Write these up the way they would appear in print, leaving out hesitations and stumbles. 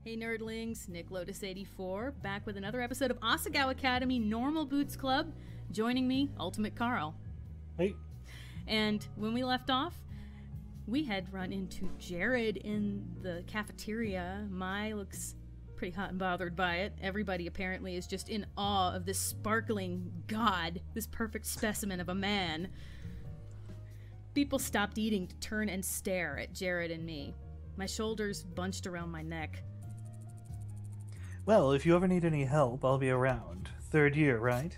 Hey nerdlings, Nick Lotus84, back with another episode of Asagao Academy Normal Boots Club. Joining me, UltimateCarl. Hey. And when we left off, we had run into Jared in the cafeteria. Mai looks pretty hot and bothered by it. Everybody apparently is just in awe of this sparkling god, this perfect specimen of a man. People stopped eating to turn and stare at Jared and me. My shoulders bunched around my neck. Well, if you ever need any help, I'll be around. Third year, right?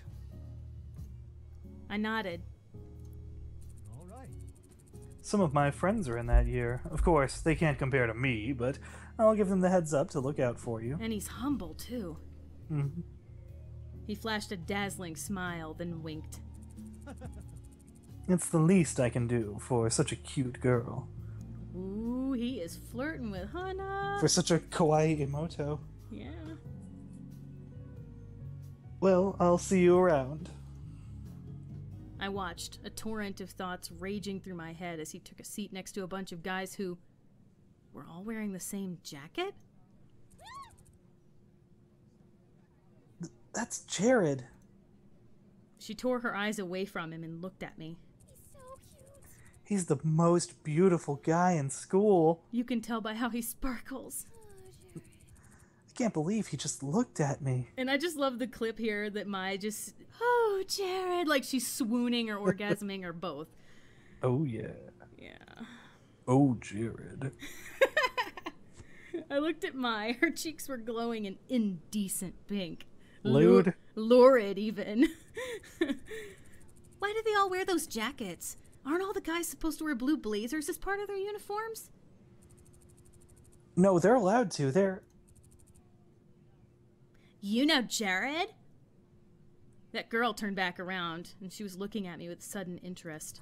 I nodded. All right. Some of my friends are in that year. Of course, they can't compare to me, but I'll give them the heads up to look out for you. And he's humble, too. Mm-hmm. He flashed a dazzling smile, then winked. It's the least I can do for such a cute girl. Ooh, he is flirting with Hana. For such a kawaii emoto. Yeah. Well, I'll see you around. I watched, a torrent of thoughts raging through my head as he took a seat next to a bunch of guys who were all wearing the same jacket? That's Jared. She tore her eyes away from him and looked at me. He's so cute. He's the most beautiful guy in school. You can tell by how he sparkles. I can't believe he just looked at me. And I just love the clip here that Mai just, oh, Jared, like she's swooning or orgasming or both. Oh, yeah. Yeah. Oh, Jared. I looked at Mai. Her cheeks were glowing an indecent pink. Lewd. Lurid, even. Why do they all wear those jackets? Aren't all the guys supposed to wear blue blazers as part of their uniforms? No, they're allowed to. They're... You know Jared? That girl turned back around, and she was looking at me with sudden interest.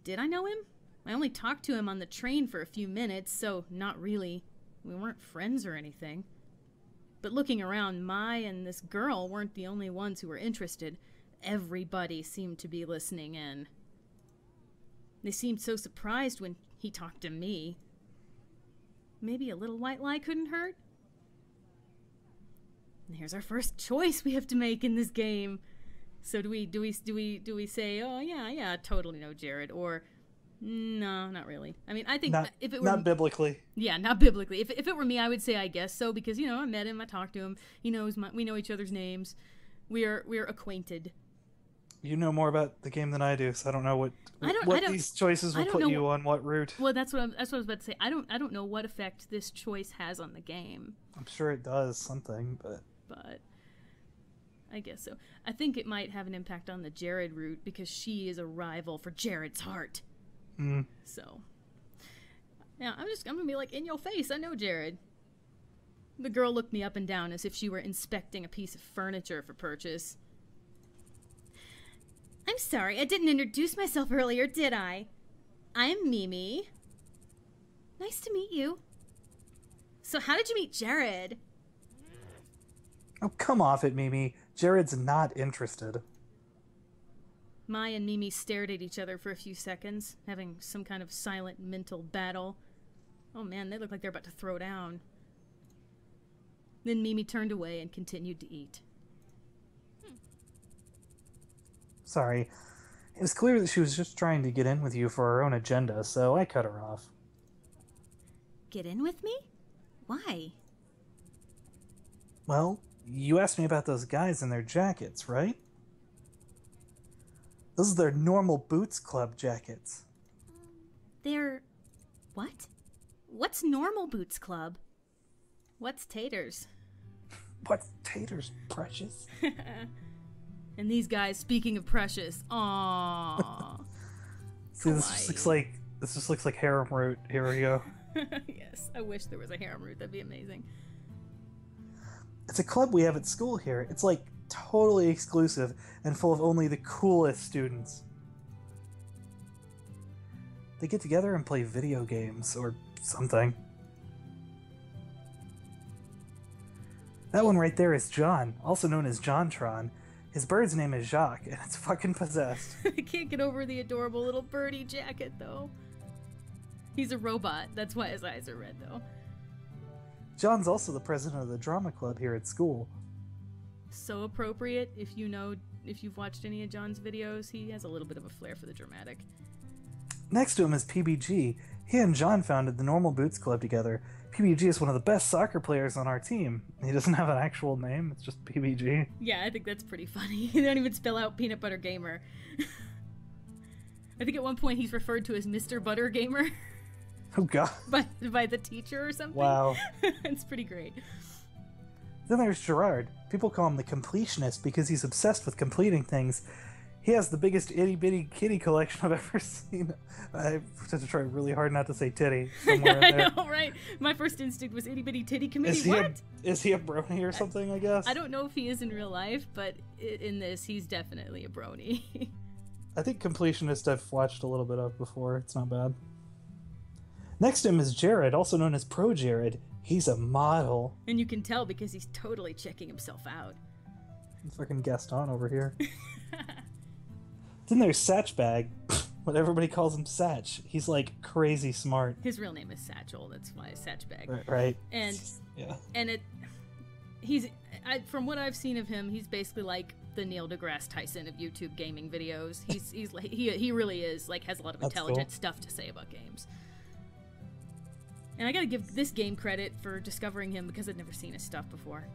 Did I know him? I only talked to him on the train for a few minutes, so not really. We weren't friends or anything. But looking around, Mai and this girl weren't the only ones who were interested. Everybody seemed to be listening in. They seemed so surprised when he talked to me. Maybe a little white lie couldn't hurt? And here's our first choice we have to make in this game. So do we say, oh yeah, totally no Jared, or no, not really. I mean, I think if it were not biblically. Yeah, not biblically. If it were me, I would say I guess so, because I met him, I talked to him. He knows we know each other's names. We're acquainted. You know more about the game than I do, so I don't know what these choices will put you on what route. Well, that's what I was about to say. I don't know what effect this choice has on the game. I'm sure it does something, but I guess so. I think it might have an impact on the Jared route because she is a rival for Jared's heart. So, now I'm gonna be like, in your face, I know Jared. The girl looked me up and down as if she were inspecting a piece of furniture for purchase. I'm sorry, I didn't introduce myself earlier, did I? I'm Mimi. Nice to meet you. So how did you meet Jared? Oh, come off it, Mimi. Jared's not interested. Mai and Mimi stared at each other for a few seconds, having some kind of silent mental battle. Oh man, they look like they're about to throw down. Then Mimi turned away and continued to eat. Sorry. It was clear that she was just trying to get in with you for her own agenda, so I cut her off. Get in with me? Why? Well, you asked me about those guys in their jackets, right? Those are their normal Boots Club jackets. They're... what? What's normal Boots Club? What's taters? What's taters, precious? And these guys, speaking of precious, aww. See, this just looks like harem root. Here we go. Yes, I wish there was a harem root. That'd be amazing. It's a club we have at school here. It's like totally exclusive and full of only the coolest students. They get together and play video games or something. That one right there is John, also known as Jontron. His bird's name is Jacques, and it's fucking possessed. I can't get over the adorable little birdie jacket, though. He's a robot. That's why his eyes are red, though. John's also the president of the drama club here at school. So appropriate. If you've watched any of John's videos, he has a little bit of a flair for the dramatic. Next to him is PBG. He and John founded the Normal Boots Club together. PBG is one of the best soccer players on our team. He doesn't have an actual name, it's just PBG. Yeah, I think that's pretty funny. They don't even spell out Peanut Butter Gamer. I think at one point he's referred to as Mr. Butter Gamer. Oh god. by the teacher or something. Wow. It's pretty great. Then there's Gerard. People call him the completionist because he's obsessed with completing things. He has the biggest itty-bitty kitty collection I've ever seen. I had to try really hard not to say titty somewhere in there. I know, right? My first instinct was itty-bitty titty committee. Is he a brony or something, I guess? I don't know if he is in real life, but in this, he's definitely a brony. I think completionist I've watched a little bit of before. It's not bad. Next to him is Jared, also known as Pro Jared. He's a model. And you can tell because he's totally checking himself out. Fucking Gaston over here. Then there's Satchbag, what everybody calls him Satch. He's like crazy smart. His real name is Satchel, that's why Satchbag. Right. And yeah. And from what I've seen of him, he's basically like the Neil deGrasse Tyson of YouTube gaming videos. He's like he really is like has a lot of intelligent stuff to say about games. And I gotta give this game credit for discovering him because I'd never seen his stuff before.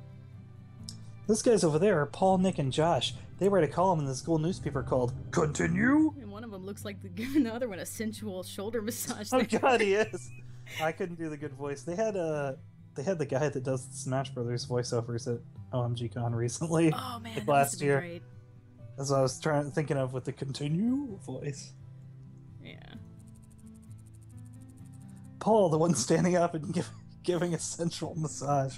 This guy's over there are Paul, Nick, and Josh. They write a column in the school newspaper called Continue? And one of them looks like giving the other one a sensual shoulder massage. Oh god, he is! I couldn't do the good voice. They had the guy that does the Smash Brothers voiceovers at OMGCon recently. Oh man, like that last year. Great. That's what I was thinking of with the Continue voice. Yeah. Paul, the one standing up and giving a sensual massage,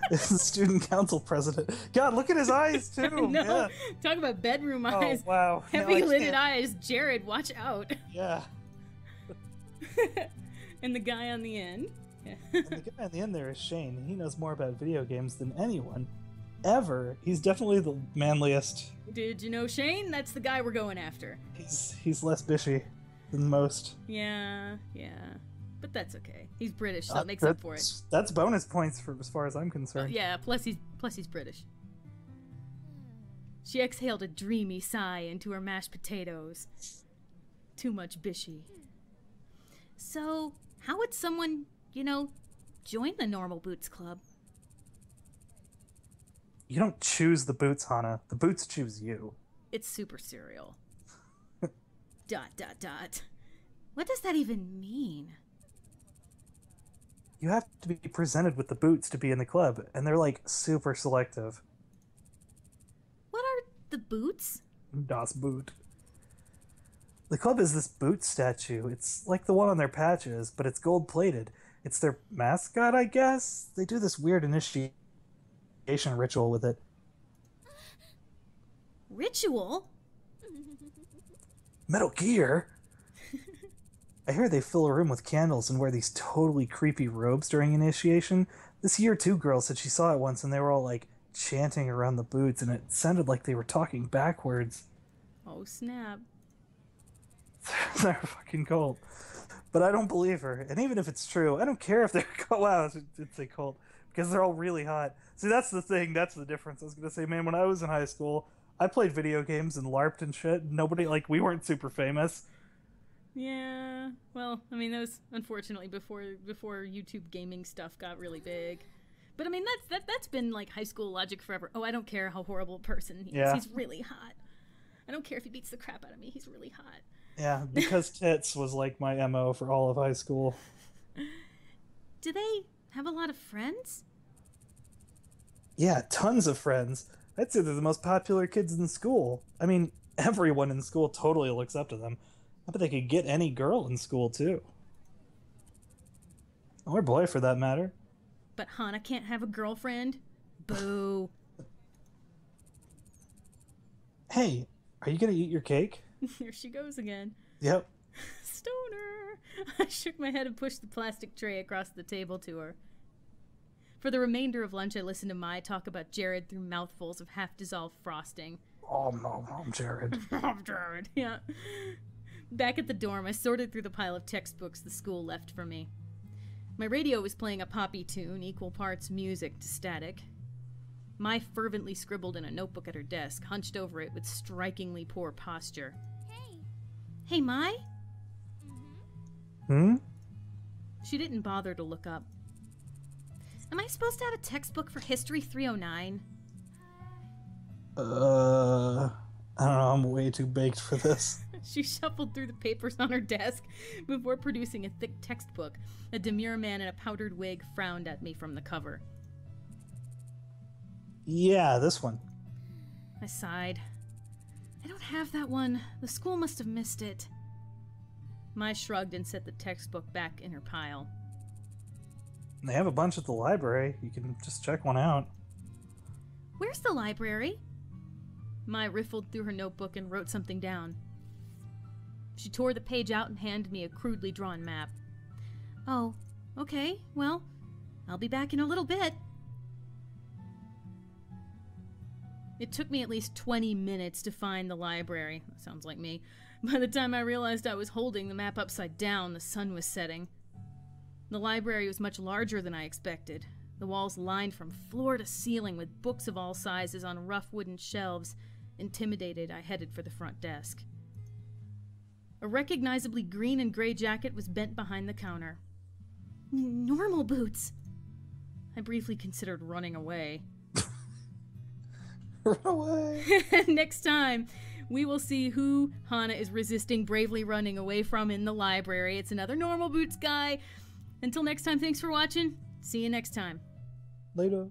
is the student council president. God, look at his eyes too. No, yeah. Talk about bedroom eyes. Oh wow, Heavy-lidded eyes. Jared, watch out. Yeah. And the guy on the end. Yeah. And the guy on the end there is Shane. He knows more about video games than anyone ever. He's definitely the manliest. Did you know Shane? That's the guy we're going after. He's less Bishie than most. Yeah. But that's okay. He's British, so it makes up for it. That's bonus points for as far as I'm concerned. Yeah, plus he's British. She exhaled a dreamy sigh into her mashed potatoes. Too much Bishie. So, how would someone, join the Normal Boots Club? You don't choose the boots, Hana. The boots choose you. It's super serial. ... What does that even mean? You have to be presented with the boots to be in the club, and they're like super selective. What are the boots? Das Boot. The club is this boot statue. It's like the one on their patches, but it's gold-plated. It's their mascot, I guess? They do this weird initiation ritual with it. Ritual? Metal Gear? I hear they fill a room with candles and wear these totally creepy robes during initiation. This Year 2 girl said she saw it once and they were all like chanting around the boots and it sounded like they were talking backwards. Oh snap. They're a fucking cult. But I don't believe her. And even if it's true, I don't care if they're a cult. Wow, it's a cult. Because they're all really hot. See, that's the thing. That's the difference. I was going to say, man, when I was in high school, I played video games and LARPed and shit. Nobody, we weren't super famous. Yeah, well, I mean, that was unfortunately before YouTube gaming stuff got really big. But I mean, that's been like high school logic forever. Oh, I don't care how horrible a person he is. He's really hot. I don't care if he beats the crap out of me. He's really hot. Yeah, because tits was like my MO for all of high school. Do they have a lot of friends? Yeah, tons of friends. I'd say they're the most popular kids in school. I mean, everyone in school totally looks up to them. I bet they could get any girl in school, too. Or boy, for that matter. But Hana can't have a girlfriend? Boo. Hey, are you gonna eat your cake? Here she goes again. Yep. Stoner. I shook my head and pushed the plastic tray across the table to her. For the remainder of lunch, I listened to Mai talk about Jared through mouthfuls of half-dissolved frosting. Oh, no, I'm Jared. I'm Jared, yeah. Back at the dorm, I sorted through the pile of textbooks the school left for me. My radio was playing a poppy tune, equal parts music to static. Mai fervently scribbled in a notebook at her desk, hunched over it with strikingly poor posture. Hey. Hey, Mai? Hmm? She didn't bother to look up. Am I supposed to have a textbook for History 309? I don't know, I'm way too baked for this. She shuffled through the papers on her desk before producing a thick textbook. A demure man in a powdered wig frowned at me from the cover. Yeah, this one. I sighed. I don't have that one. The school must have missed it. Mai shrugged and set the textbook back in her pile. They have a bunch at the library. You can just check one out. Where's the library? Mai riffled through her notebook and wrote something down. She tore the page out and handed me a crudely drawn map. Oh, okay, well, I'll be back in a little bit. It took me at least 20 minutes to find the library. That sounds like me. By the time I realized I was holding the map upside down, the sun was setting. The library was much larger than I expected. The walls lined from floor to ceiling with books of all sizes on rough wooden shelves. Intimidated, I headed for the front desk. A recognizably green and gray jacket was bent behind the counter. Normal boots! I briefly considered running away. Run away! Next time, we will see who Hana is resisting bravely running away from in the library. It's another Normal Boots guy. Until next time, thanks for watching. See you next time. Later.